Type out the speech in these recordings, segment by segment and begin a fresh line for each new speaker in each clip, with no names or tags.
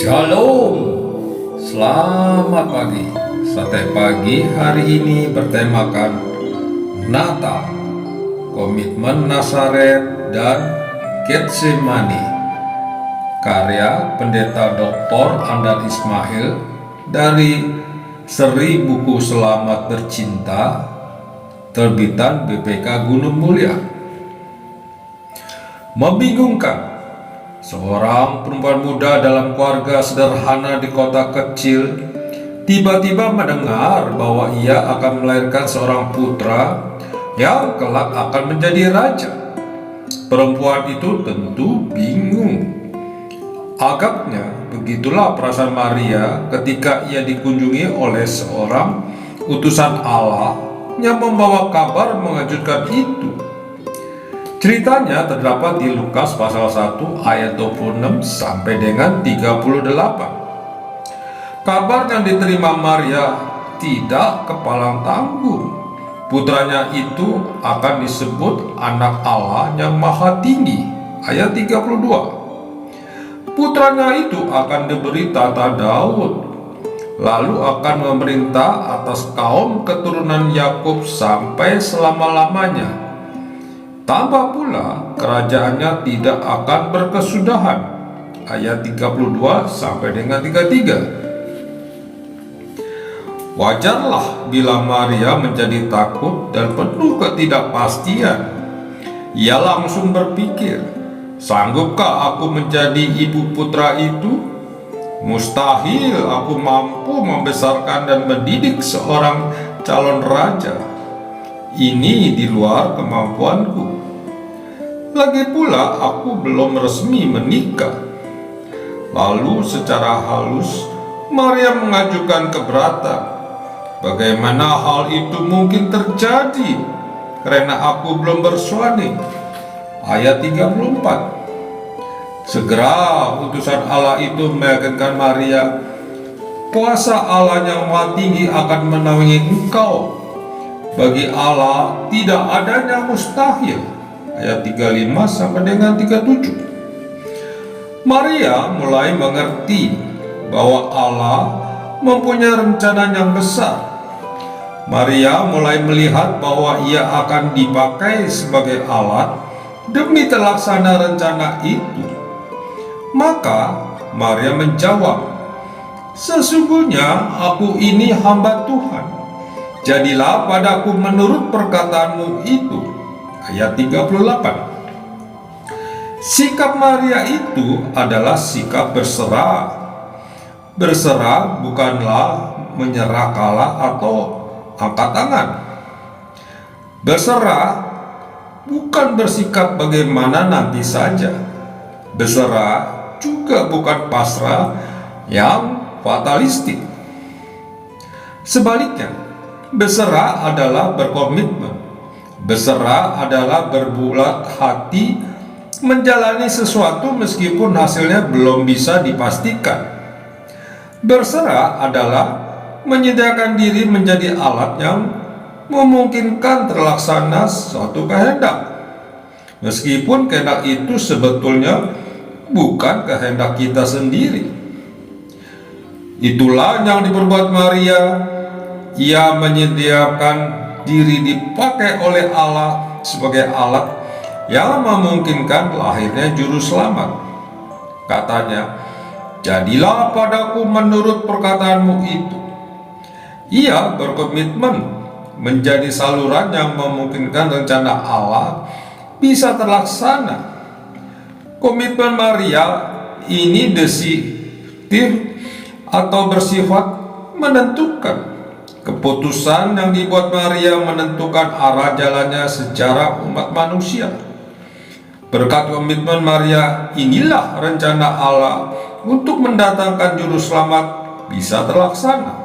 Shalom, selamat pagi. Sate pagi hari ini bertemakan Natal, komitmen Nazaret dan Getsemani. Karya Pendeta Dr. Andan Ismail dari seri buku Selamat Bercinta, terbitan BPK Gunung Mulia. Membingungkan. Seorang perempuan muda dalam keluarga sederhana di kota kecil tiba-tiba mendengar bahwa ia akan melahirkan seorang putra yang kelak akan menjadi raja. Perempuan itu tentu bingung. Agaknya begitulah perasaan Maria ketika ia dikunjungi oleh seorang utusan Allah yang membawa kabar mengejutkan itu. Ceritanya terdapat di Lukas pasal 1 ayat 26 sampai dengan 38. Kabar yang diterima Maria tidak kepalang tanggung. Putranya itu akan disebut anak Allah yang maha tinggi. Ayat 32. Putranya itu akan diberi tata Daud, lalu akan memerintah atas kaum keturunan Yakub sampai selama-lamanya. Tambah pula kerajaannya tidak akan berkesudahan. Ayat 32 sampai dengan 33. Wajarlah bila Maria menjadi takut dan penuh ketidakpastian. Ia langsung berpikir, sanggupkah aku menjadi ibu putra itu? Mustahil aku mampu membesarkan dan mendidik seorang calon raja. Ini di luar kemampuanku. Lagi pula aku belum resmi menikah. Lalu secara halus Maria mengajukan keberatan. Bagaimana hal itu mungkin terjadi karena aku belum bersuami? Ayat 34. Segera utusan Allah itu meyakinkan Maria, kuasa Allah yang maha tinggi akan menaungi engkau. Bagi Allah tidak adanya mustahil. Ayat 35 sampai dengan 37. Maria mulai mengerti bahwa Allah mempunyai rencana yang besar. Maria mulai melihat bahwa ia akan dipakai sebagai alat demi terlaksana rencana itu. Maka Maria menjawab, sesungguhnya aku ini hamba Tuhan. Jadilah padaku menurut perkataanmu itu. Ayat 38. Sikap Maria itu adalah sikap berserah. Berserah bukanlah menyerah kalah atau angkat tangan. Berserah bukan bersikap bagaimana nanti saja. Berserah juga bukan pasrah yang fatalistik. Sebaliknya, berserah adalah berkomitmen. Berserah adalah berbulat hati menjalani sesuatu meskipun hasilnya belum bisa dipastikan. Berserah adalah menyediakan diri menjadi alat yang memungkinkan terlaksana suatu kehendak, meskipun kehendak itu sebetulnya bukan kehendak kita sendiri. Itulah yang diperbuat Maria. Ia menyediakan diri dipakai oleh Allah sebagai alat yang memungkinkan lahirnya juru selamat. Katanya, jadilah padaku menurut perkataanmu itu. Ia berkomitmen menjadi saluran yang memungkinkan rencana Allah bisa terlaksana. Komitmen Maria ini desiktif atau bersifat menentukan. Keputusan yang dibuat Maria menentukan arah jalannya sejarah umat manusia. Berkat komitmen Maria, inilah rencana Allah untuk mendatangkan juru selamat bisa terlaksana.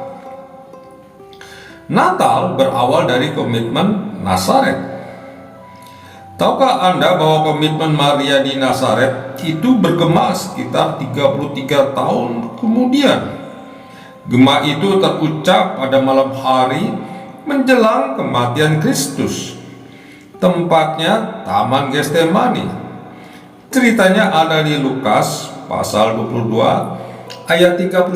Natal berawal dari komitmen Nazaret. Tahukah Anda bahwa komitmen Maria di Nazaret itu bergema sekitar 33 tahun kemudian? Gema itu terucap pada malam hari menjelang kematian Kristus. Tempatnya Taman Getsemani. Ceritanya ada di Lukas pasal 22 ayat 39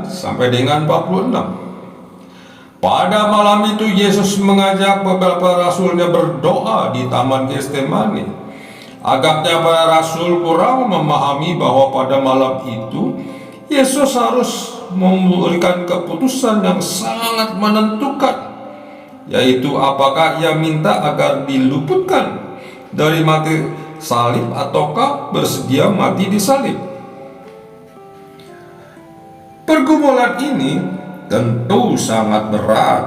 sampai dengan 46. Pada malam itu Yesus mengajak beberapa rasulnya berdoa di Taman Getsemani. Agaknya para rasul kurang memahami bahwa pada malam itu Yesus harus memberikan keputusan yang sangat menentukan, yaitu apakah ia minta agar diluputkan dari mati salib ataukah bersedia mati di salib. Pergumulan ini tentu sangat berat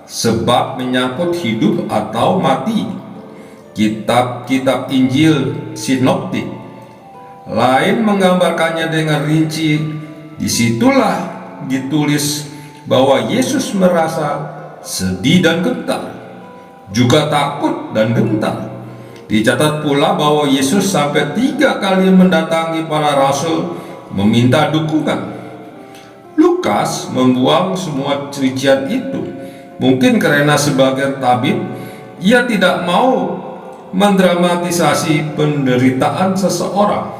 sebab menyangkut hidup atau mati. Kitab-kitab Injil sinoptik lain menggambarkannya dengan rinci. Disitulah ditulis bahwa Yesus merasa sedih dan gentar, juga takut dan gentar. Dicatat pula bahwa Yesus sampai 3 kali mendatangi para rasul meminta dukungan. Lukas membuang semua rincian itu, mungkin karena sebagai tabib ia tidak mau mendramatisasi penderitaan seseorang.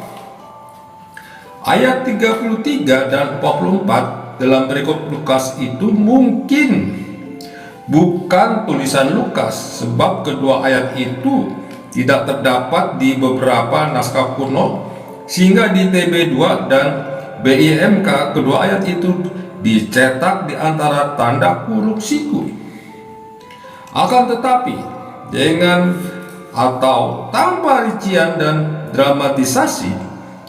Ayat 33 dan 44 dalam berikut Lukas itu mungkin bukan tulisan Lukas, sebab kedua ayat itu tidak terdapat di beberapa naskah kuno, sehingga di TB2 dan BIMK kedua ayat itu dicetak di antara tanda huruf siku. Akan tetapi dengan atau tanpa rincian dan dramatisasi,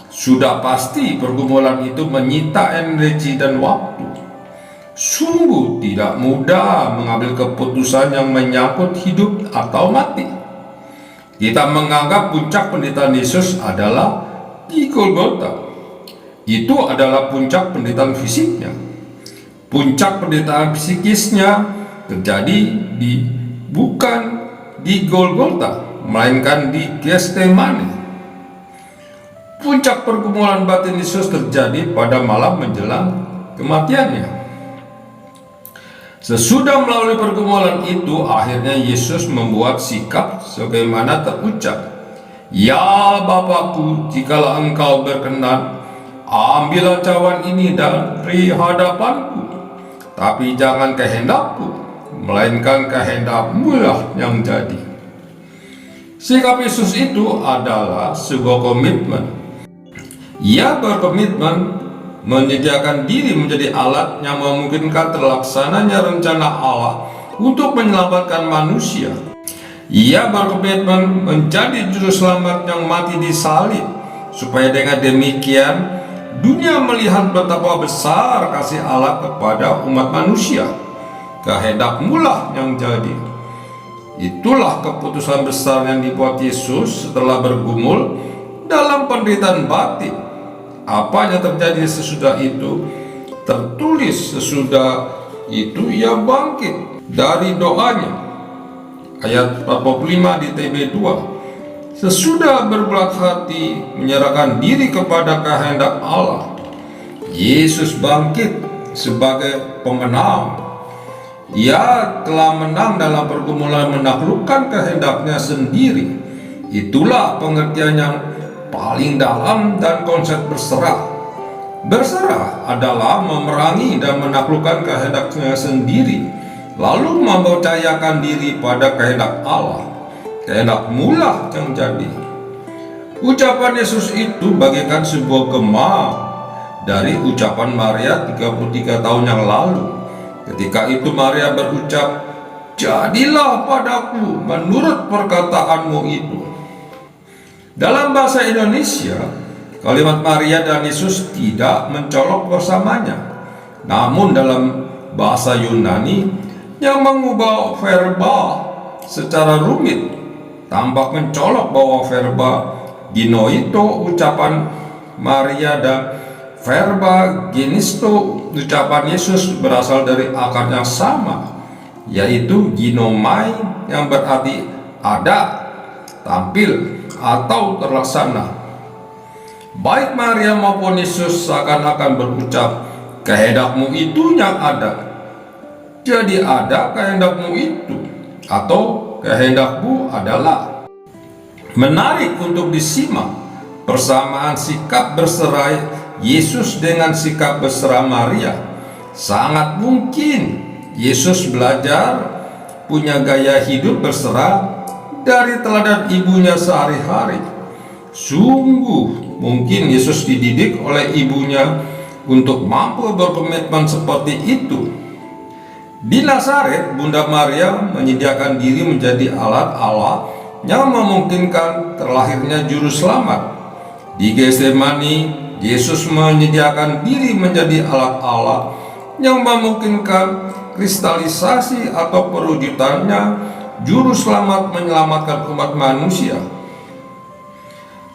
sudah pasti pergumulan itu menyita energi dan waktu. Sungguh tidak mudah mengambil keputusan yang menyangkut hidup atau mati. Kita menganggap puncak penderitaan Yesus adalah di Golgota. Itu adalah puncak penderitaan fisiknya. Puncak penderitaan psikisnya terjadi bukan di Golgota, melainkan di Getsemani. Puncak pergumulan batin Yesus terjadi pada malam menjelang kematiannya. Sesudah melalui pergumulan itu, akhirnya Yesus membuat sikap sebagaimana terucap, "Ya Bapakku, jikalau Engkau berkenan, ambillah cawan ini dari hadapanku, tapi jangan kehendakku, melainkan kehendak-Mu lah yang jadi." Sikap Yesus itu adalah sebuah komitmen. Ia berkomitmen menyediakan diri menjadi alat yang memungkinkan terlaksananya rencana Allah untuk menyelamatkan manusia. Ia berkomitmen menjadi juru selamat yang mati di salib, supaya dengan demikian dunia melihat betapa besar kasih Allah kepada umat manusia. Kehendak-Mu lah yang jadi. Itulah keputusan besar yang dibuat Yesus setelah bergumul dalam penderitaan batin. Apa yang terjadi sesudah itu tertulis. Sesudah itu ia bangkit dari doanya. Ayat 45 di TB2. Sesudah berbelat hati menyerahkan diri kepada kehendak Allah, Yesus bangkit sebagai pemenang. Ia telah menang dalam pergumulan menaklukkan kehendaknya sendiri. Itulah pengertian yang paling dalam dan konsep berserah. Berserah adalah memerangi dan menaklukkan kehendaknya sendiri, lalu mempercayakan diri pada kehendak Allah. Kehendak-Mu lah yang jadi. Ucapan Yesus itu bagaikan sebuah gema dari ucapan Maria 33 tahun yang lalu. Ketika itu Maria berucap, "Jadilah padaku menurut perkataan-Mu itu." Dalam bahasa Indonesia, kalimat Maria dan Yesus tidak mencolok bersamanya. Namun dalam bahasa Yunani yang mengubah verba secara rumit, tampak mencolok bahwa verba ginoito ucapan Maria dan verba genisto ucapan Yesus berasal dari akar yang sama, yaitu ginomai yang berarti ada, tampil, atau terlaksana. Baik Maria maupun Yesus seakan-akan berucap, "Kehendak-Mu itu yang ada." Jadi ada kehendak-Mu itu, atau kehendak-Mu adalah. Menarik untuk disimak persamaan sikap berserah Yesus dengan sikap berserah Maria, sangat mungkin Yesus belajar punya gaya hidup berserah dari teladan ibunya sehari-hari. Sungguh mungkin Yesus dididik oleh ibunya untuk mampu berkomitmen seperti itu. Di Nazaret, Bunda Maria menyediakan diri menjadi alat Allah yang memungkinkan terlahirnya juru selamat. Di Getsemani, Yesus menyediakan diri menjadi alat Allah yang memungkinkan kristalisasi atau perwujudannya juru selamat menyelamatkan umat manusia.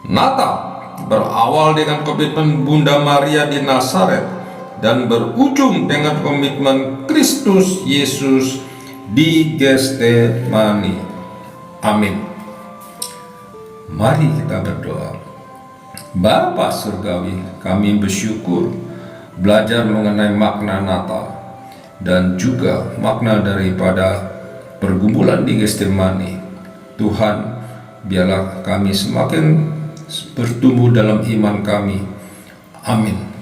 Natal berawal dengan komitmen Bunda Maria di Nazaret dan berujung dengan komitmen Kristus Yesus di Getsemani. Amin. Mari kita berdoa. Bapa Surgawi, kami bersyukur belajar mengenai makna Natal dan juga makna daripada pergumulan di Getsemani. Tuhan, biarlah kami semakin bertumbuh dalam iman kami. Amin.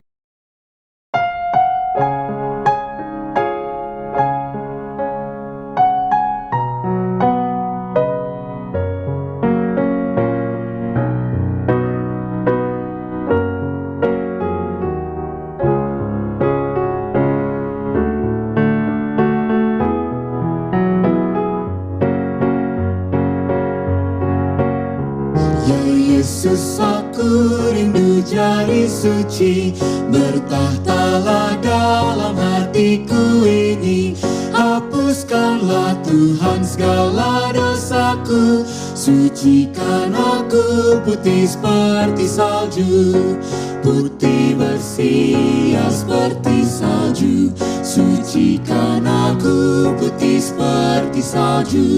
Ya Yesus, aku rindu jadi suci, bertahtalah dalam hatiku ini. Hapuskanlah Tuhan segala dosaku, sucikan aku putih seperti salju, putih bersih ya seperti salju. Sucikan aku putih seperti salju.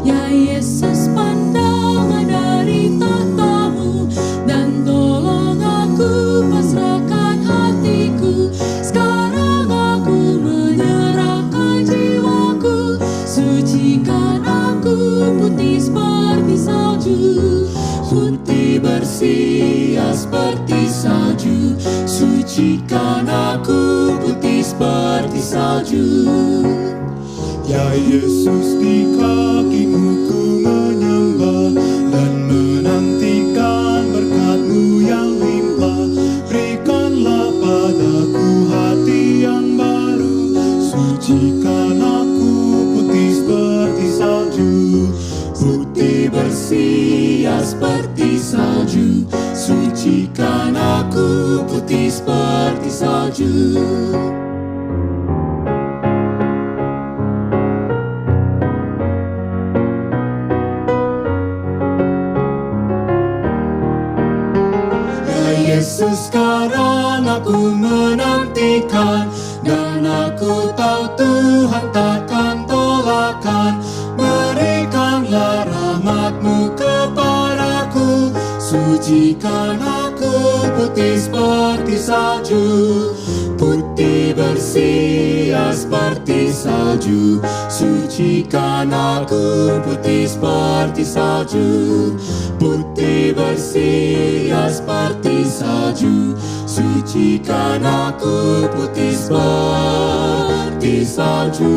Ya Yesus, pandanglah dari tahtamu dan tolong aku pasrahkan hatiku. Sekarang aku menyerahkan jiwaku, sucikan aku putih seperti salju, putih bersih ya seperti salju. Sucikan aku putih seperti salju.
Ya Yesus, di kakimu ku menyembah dan menantikan berkat-Mu yang limpah. Berikanlah padaku hati yang baru, sucikan aku putih seperti salju, putih bersih ya seperti salju. Sucikan aku putih seperti salju. Yesus, sekarang aku menantikan, dan aku tahu Tuhan takkan tolakkan. Berikanlah rahmat-Mu kepadaku, sucikan aku putih seperti salju, putih bersih ya seperti salju. Sucikan aku putih seperti salju, putih bersih ya seperti salju. Sucikan aku putih seperti salju.